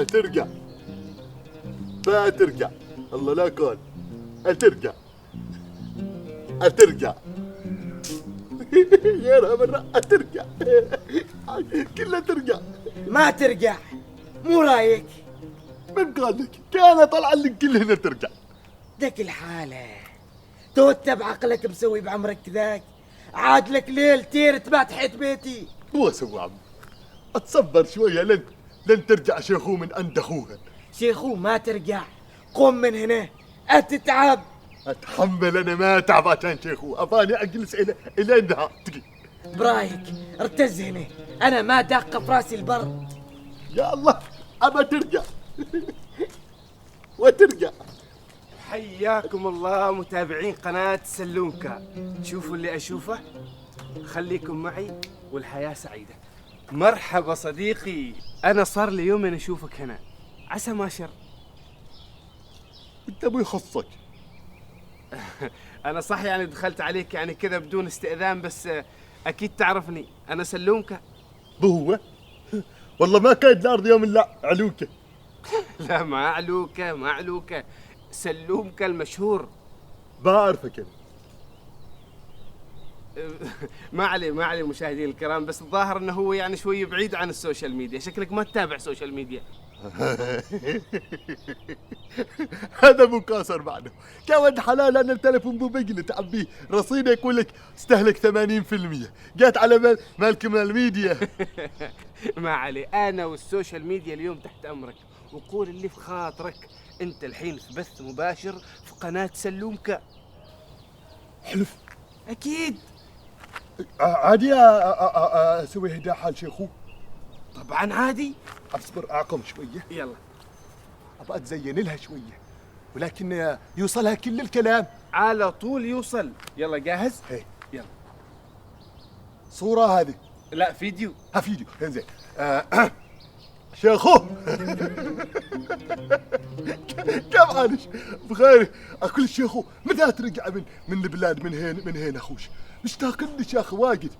ترجع فترجع، الله لا قال ترجع ترجع. يا مرة ترجع، كلها ترجع. ما ترجع، مو رايك؟ من قال لك؟ كان طلع لك كلهن ترجع. ذاك الحالة توت بعقلك مسوي بعمرك ذاك، عاد لك ليل تير تبات حيت بيتي. هو سوى عم اتصبر شوية لن ترجع شيخو من عند اخوها. شيخو ما ترجع، قوم من هنا أتتعب. اتحمل انا ما اتعب عشان شيخو، اباني اجلس الى النهار. برايك ارتز هنا، انا ما داق في راسي البرد. يا الله ابى ترجع وترجع. حياكم الله متابعين قناة سلومكا، تشوفوا اللي أشوفه؟ خليكم معي والحياة سعيدة. مرحبا صديقي، أنا صار لي يومين أشوفك هنا، عسى ما شر. انت ابو يخصك. أنا صح يعني دخلت عليك يعني كذا بدون استئذان، بس أكيد تعرفني، أنا سلومكا. بهو والله ما كاد الارض يوم الا علوكه. لا ما علوكة ما علوكة، سلومكا المشهور. بعرفك انا. ما علي مشاهدين الكرام، بس الظاهر انه هو يعني شوي بعيد عن السوشيال ميديا، شكلك ما تتابع سوشيال ميديا. هذا مو كاسر بعده. كود حلال انا التلفون مو بقلة تعبيه رصيدك يقول لك استهلك 80%. جات على مالكم الميديا. ما علي، انا والسوشيال ميديا اليوم تحت امرك، وقول اللي في خاطرك. انت الحين في بث مباشر في قناة سلومكا. حلف اكيد. عادي اسوي هدا حال شيخو. طبعا عادي. اصبر اعقم شويه. يلا ابغى اتزين لها شويه، ولكن يوصلها كل الكلام على طول يوصل. يلا جاهز؟ هي يلا. صوره هذه؟ لا فيديو. ها فيديو انزين. شيخو كيف عايش؟ بخير. اقول شيخو متى ترجع من البلاد؟ من هنا اخوش مشتاق لك يا اخي واجد.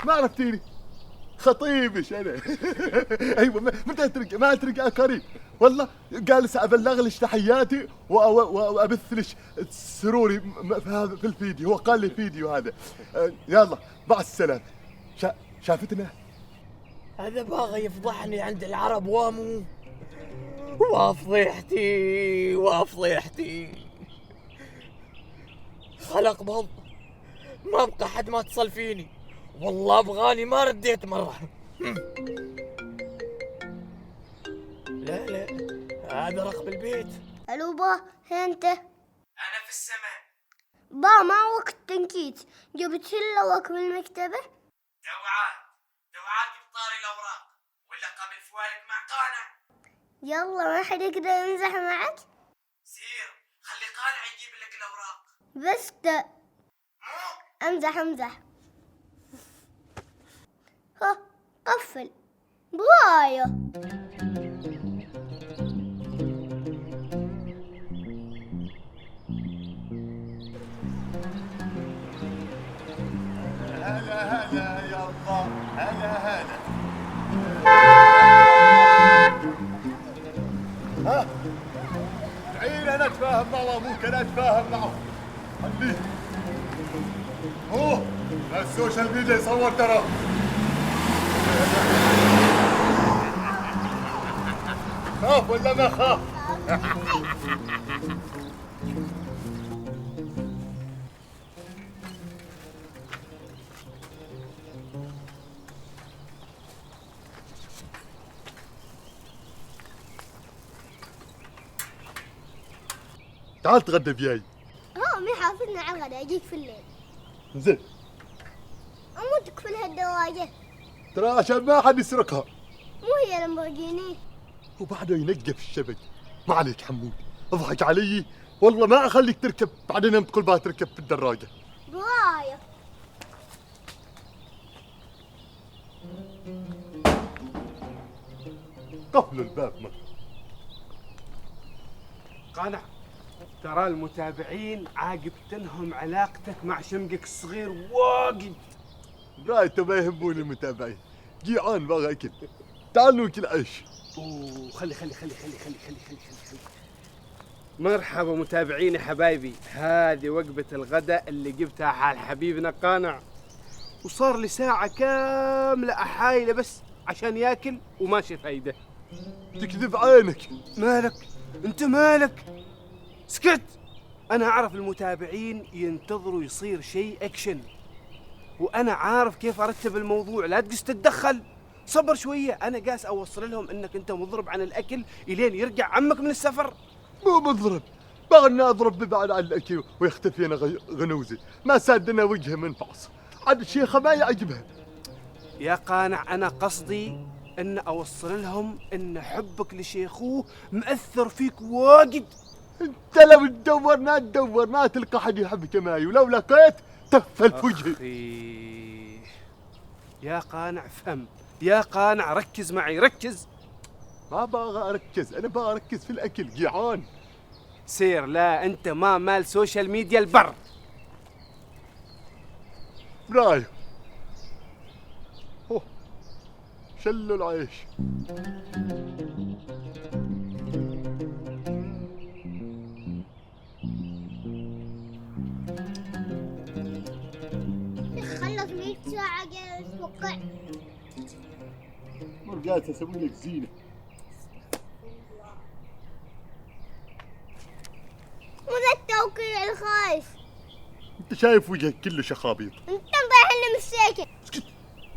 ما عرفتيني خطيبش انا. ايوه متى ترجع؟ ما ترجع قريب والله. جالس ابلغ لك تحياتي وابث لك سروري في الفيديو. هو قال لي فيديو هذا. يلا مع السلامه. شافتنا؟ هذا باغي يفضحني عند العرب وامو. وفضيحتي وفضيحتي. خلق بض، ما بقى حد ما اتصل فيني، والله ابغاني ما رديت مرة. لا هذا رقم البيت. الو با، هي انت؟ انا في السماء. با ما وقت تنكيت، جبت لك من المكتبة؟ دوعات بطاري الاوراق ولا قبل فوالك مع قانع. يلا ما حد يقدر يمزح معك؟ سير خلي قانع يجيب لك الاوراق. بس ده امزح. ها قفل بوايا. هلا يا الله. هلا ها تعيل انا اتفاهم مع ابوك. انا اتفاهم معه. خليه هو السوشيال ميديا يصور ترى. خاف ولا ما خاف؟ تعال تغدى وياي. مي حافظنا على الغداء، اجيك في الليل. زين. اموتك في الهالدواجة. ترى عشان ما حد يسرقها. مو هي لامبورجيني. وبعده ينقف الشبك. ما عليك حمود، اضحك علي والله ما اخليك تركب. بعدين يوم تقول بها تركب في الدراجة. بوايا. قفلوا الباب. قانع ترى المتابعين عاقب تنهم علاقتك مع شمقك الصغير واجد. رايته ما يهموني المتابعين، جيعان باغي اكل، تعالوا ناكل عيش. اوه خلي. مرحبا متابعيني حبايبي، هذه وجبة الغداء اللي جبتها حال حبيبنا قانع، وصار لي ساعة كاملة أحايله بس عشان ياكل وماشي فايدة. تكذب عينك. مالك؟ أنت مالك؟ سكت. أنا أعرف المتابعين ينتظروا يصير شيء أكشن، وأنا عارف كيف أرتب الموضوع، لا تقص تتدخل. صبر شوية، أنا قاس أوصل لهم إنك أنت مضرب عن الأكل إلين يرجع عمك من السفر. مو مضرب، باغي اضرب ببعض على الاكل ويختفينا غنوزي، ما سادنا وجهه منفعص، عاد الشيخه ما يعجبها. يا قانع أنا قصدي إن أوصل لهم إن حبك لشيخوه مأثر فيك واجد. انت لو تدور ما تلقى حد يحبك يا ماي، ولو لقيت تفل في وجهي. أخي يا قانع فهم، يا قانع ركز معي ركز. ما باغى اركز، انا باغى اركز في الاكل، جيعان. سير، لا أنت ما مال سوشيال ميديا البر. برايه اوه شلوا العيش. خلص 100 ساعة جالس توقع. مرقات اسوي لك زينه. وذا التوقيع الخايف. انت شايف وجهك كله شخابيط. انت مضيع لنا مساكن. اسكت،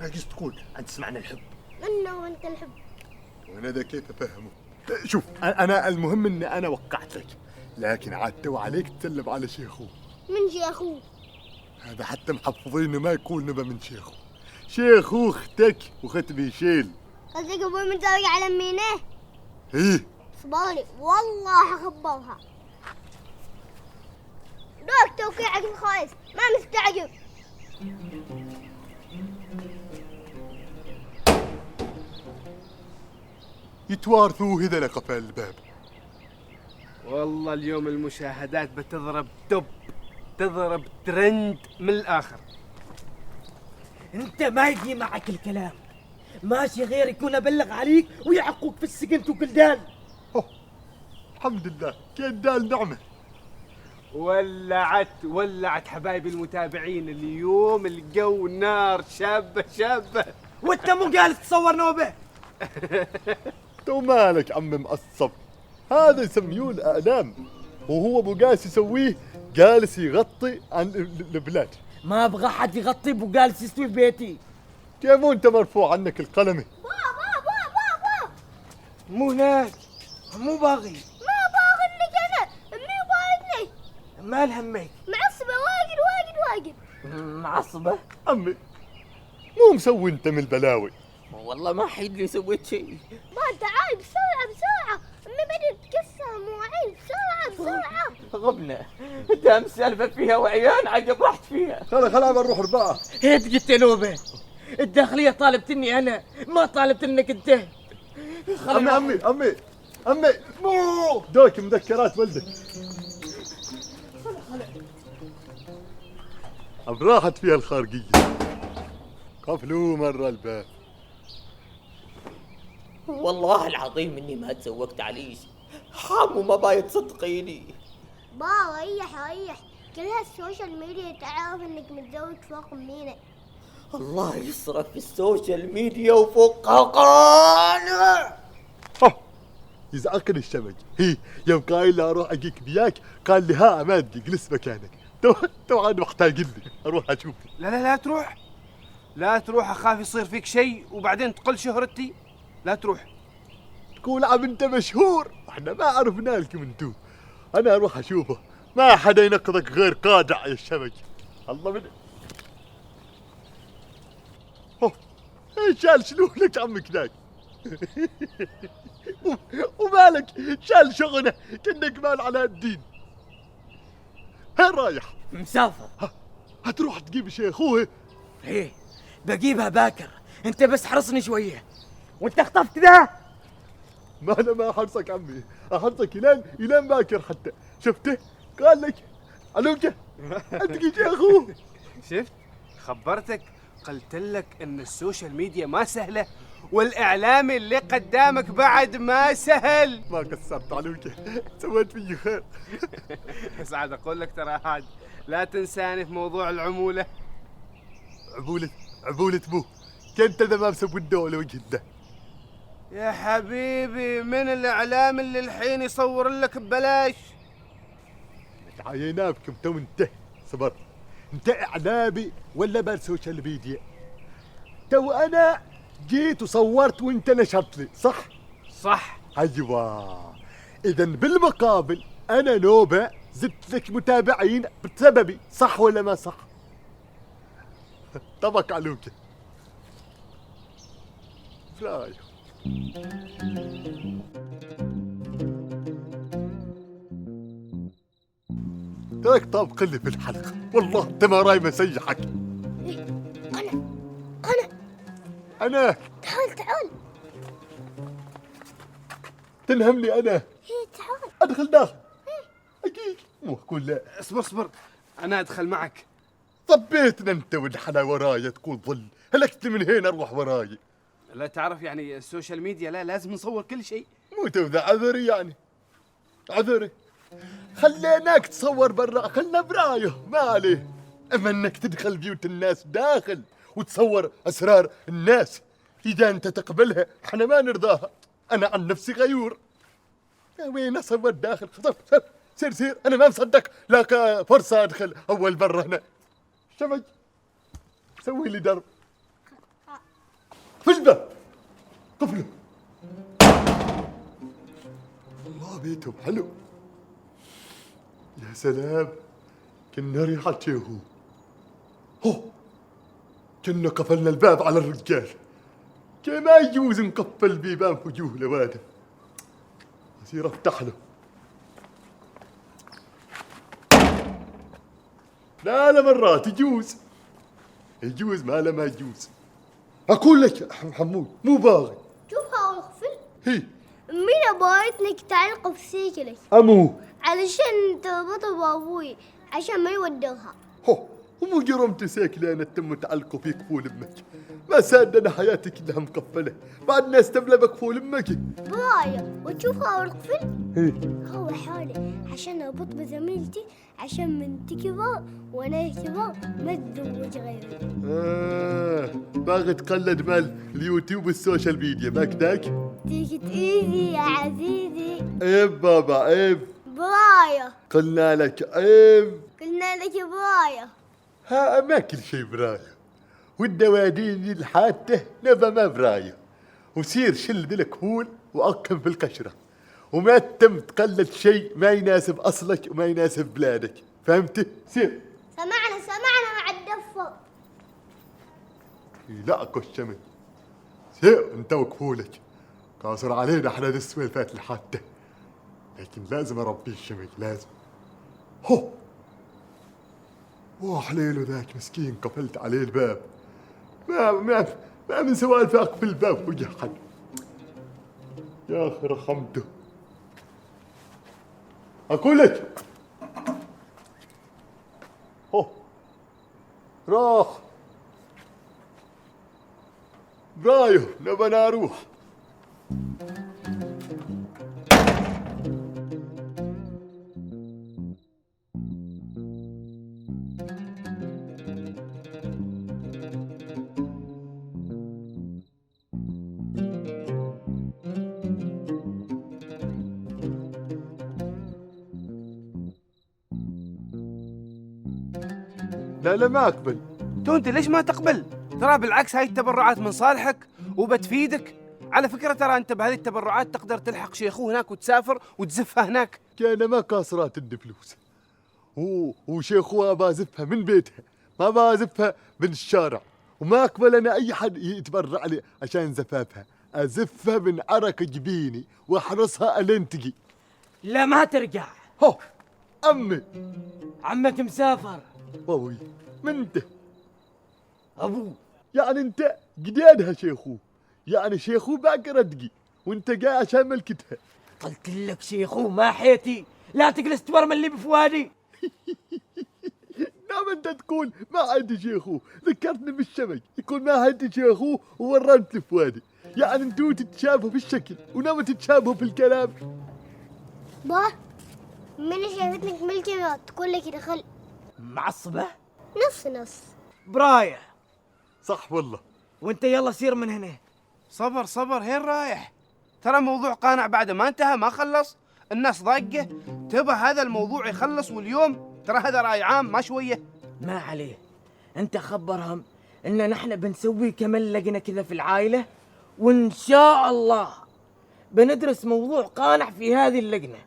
ما قصد تقول انت سمعنا الحب. منا وانت الحب. وانا ذا كيف افهمه؟ شوف انا المهم اني انا وقعت لك، لكن عاد تو عليك تسلم على شيخو. من شيخوه؟ هذا حتى محفظين ما يقول نبى من شيخو. شيخو اختك وختمي شيل. قصدك ابوي متزوج على امينه؟ ايه صبالي والله حخبرها. دوك توقيعك الخايس ما مستعجب. يتوارثوا هذا قفل الباب. والله اليوم المشاهدات بتضرب دب، تضرب ترند من الآخر. انت ما يجي معك الكلام، ماشي غير يكون ابلغ عليك ويعقوك في السجن تقول دال. أوه. الحمد لله كدال نعمه. ولعت حبايبي المتابعين، اليوم الجو نار شابة. وانت مو قال تصور نوبه؟ تو مالك عم مقصب، هذا يسميوه الاعلام، وهو ابو قاس يسويه، جالس يغطي عن البلاد. ما ابغى حد يغطي ابو جالس يستوي في بيتي. كيف انت مرفوع عنك القلمه؟ بابا مو هناك، مو باغي. ما باغنك انا، امي باغني. ما الهمك؟ معصبة واجد. معصبة؟ عمي مو مسوي انت من البلاوي. والله ما حد لي سويت شيء. ما تعال بسرعة، امي بدت تكسر مواعين بسرعة. غبنا دام سالفة فيها وعيان عقب رحت فيها. خلاص بنروح رباعه. هيت قلت نوبة، الداخلية طالبتني انا، ما طالبت انك انت. عمي مو دوك مذكرات ولدك. راحت فيها الخارجية. قفلوا مرة الباب. والله العظيم اني ما تزوجت عليش، حامو ما باي تصدقيني. ريح كل هالسوشيال ميديا تعرف انك متزوج فوق امينة. الله يصرف في السوشيال ميديا وفوقها قانع. يزعقني الشمج. هي يوم قايل لي اروح اجيك بياك، قال لي ها عماد جلس مكانك. تو عاد محتاج لي اروح اشوفه. لا تروح اخاف يصير فيك شيء وبعدين تقل شهرتي. لا تروح. تقول عم انت مشهور، احنا ما عرفنا لكم انتو. انا اروح اشوفه، ما حدا ينقذك غير قادع يا الشمج. الله من شال شنو لك عمك ذاك؟ ومالك شال شغله كأنك مال على الدين. هين رايح؟ مسافر. هتروح تجيب شيخوه؟ ايه بجيبها باكر، انت بس حرصني شوية. وانت خطفت ذا؟ ما انا ما احرصك عمي، احرصك الين باكر حتى. شفته قال لك علوكة عندك يا شيخو. شفت؟ خبرتك، قلت لك ان السوشيال ميديا ما سهله، والاعلام اللي قدامك بعد ما سهل. ما قصرت علوكة، سويت فيي خير. بس عاد اقول لك ترى عاد لا تنساني في موضوع العموله. عبولة بو، كنت اذا ما مسوي الدولة وجه الله. يا حبيبي من الاعلام اللي الحين يصور لك ببلاش؟ تعاينا بكم تو انت صبر. انت اعلامي ولا بالسوشيال ميديا؟ تو انا جيت وصورت وانت نشرت لي، صح؟ صح. ايوه، اذا بالمقابل انا نوبه زدت لك متابعين بسببي، صح ولا ما صح؟ طبق علوكه. فلاي ترك طابق لي في الحلقه، والله انت ما راي مسيحك. انا تعال تنهمني انا. تعال. ادخل داخل. اكيد مو اقول لا. اصبر انا ادخل معك. طبيتنا انت والحلا ورايا تقول ظل، هلكت من هنا اروح وراي. لا تعرف يعني السوشيال ميديا لا لازم نصور كل شيء. مو توذا عذري يعني، عذري خليناك تصور برا، خلنا برايه ما عليه. اما انك تدخل بيوت الناس داخل وتصور اسرار الناس، اذا انت تقبلها احنا ما نرضاها. انا عن نفسي غيور. يا وين اصور داخل؟ سير انا ما مصدق لاك فرصه ادخل اول برا هنا. شمج سوي لي درب في الباب، قفله. الله بيتهم حلو. يا سلام، كنا ريحة شيخو. هو كنا قفلنا الباب على الرجال. كما يجوز نقفل بيبان وجوه لواده. اصير افتح له. لا مرات يجوز ما لا ما يجوز. اقول لك يا حمود مو باغي. شوف هالقفل، هي مين بايتنك تعلق في سجلك امو علشان تربطها بابوي عشان ما يودرها. هو ومو جرمت ساكلة انا تم تعلقوا في كفول امك. ما سادنا حياتي كلها مقفله، بعد ناس تبلى بكفول امك. براية وتشوف هالقفل هي هو حالي عشان اربط بزميلتي، عشان من تكبر وانا كبر ما تزوج غيري. باغي تقلد مال اليوتيوب والسوشيال ميديا ما كداك؟ تيجي ايزي يا عزيزي. عيب بابا عيب. براية قلنا لك عيب. قلنا لك براية. ها ما كل شيء برايه، والدوادين الحادة نبى ما برايه. وسير شل بالكهول وأقم في القشرة، وما تم تقلد شيء ما يناسب أصلك وما يناسب بلادك، فهمت؟ سير. سمعنا مع الدفة. لا أكو الشمل. سير أنت وكفولك، قاصر علينا احنا ذي السويفات الحادة، لكن لازم أربي الشمل لازم. هو وحليله ذاك مسكين قفلت عليه الباب. ما من سوالف اقفل الباب وجه حد. يا اخي رحمته. اقول لك هو راح برايو نبى نروح. لا ما اقبل. تو انت ليش ما تقبل؟ ترى بالعكس هاي التبرعات من صالحك وبتفيدك. على فكرة ترى انت بهذه التبرعات تقدر تلحق شيخو هناك وتسافر وتزفها هناك. كان ما كاسرات تدي فلوس، وشيخوها بازفها من بيتها، ما بازفها من الشارع. وما اقبل انا اي حد يتبرع لي عشان زفافها، ازفها من عرق جبيني واحرصها الين تجي. لا ما ترجع. هو امي عمك مسافر. ابوي من انت؟ ابوه يعني انت جدادها شيخو، يعني شيخو باقي ردقي وانت جاي عشان ملكتها. قلت لك شيخو ما حيتي، لا تجلس تبرمل لي بفؤادي. نعم انت تقول ما عندي شي اخوه، ذكرتني بالشبك يقول ما عندي شي اخوه وورمت لي فؤادي. يعني انتوا تتشابهوا في الشكل وناوي تتشابهوا في الكلام. باه من شافتني كملت تقول لك دخل معصبة نص نص. براية. صح والله. وانت يلا سير من هنا. صبر صبر، هين رايح؟ ترى موضوع قانع بعد ما انتهى، ما خلص. الناس ضاقة تبى هذا الموضوع يخلص، واليوم ترى هذا رأي عام ما شوية. ما عليه، انت خبرهم ان نحن بنسوي كمان لجنة كذا في العائلة، وان شاء الله بندرس موضوع قانع في هذه اللجنة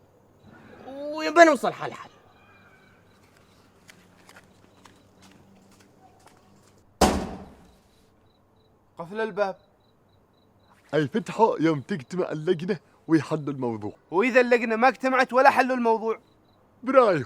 وبنوصل حل. قفل الباب. اي فتحوا يوم تجتمع اللجنة ويحلوا الموضوع. وإذا اللجنة ما اجتمعت ولا حلوا الموضوع؟ برايه.